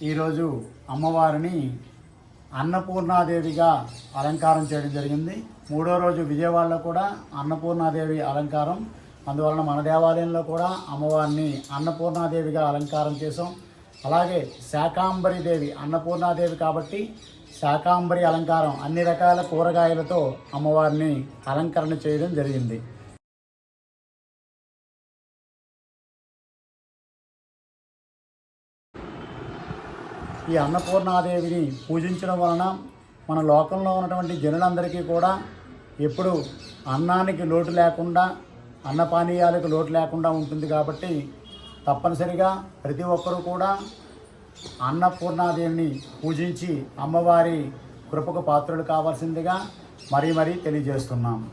ఈరోజు అమ్మవారిని అన్నపూర్ణాదేవిగా అలంకారం చేయడం జరిగింది. మూడో రోజు విజయవాడలో కూడా అన్నపూర్ణాదేవి అలంకారం. అందువలన మన దేవాలయంలో కూడా అమ్మవారిని అన్నపూర్ణాదేవిగా అలంకారం చేసాం. అలాగే శాకాంబరి దేవి, అన్నపూర్ణాదేవి కాబట్టి శాకాంబరి అలంకారం, అన్ని రకాల కూరగాయలతో అమ్మవారిని అలంకరణ చేయడం జరిగింది. ఈ అన్నపూర్ణాదేవిని పూజించడం వలన మన లోకంలో ఉన్నటువంటి జనులందరికీ కూడా ఎప్పుడు అన్నానికి లోటు లేకుండా, అన్నపానీయాలకు లోటు లేకుండా ఉంటుంది. కాబట్టి తప్పనిసరిగా ప్రతి ఒక్కరూ కూడా అన్నపూర్ణాదేవిని పూజించి అమ్మవారి కృపకు పాత్రలు కావాల్సిందిగా మరీ తెలియజేస్తున్నాం.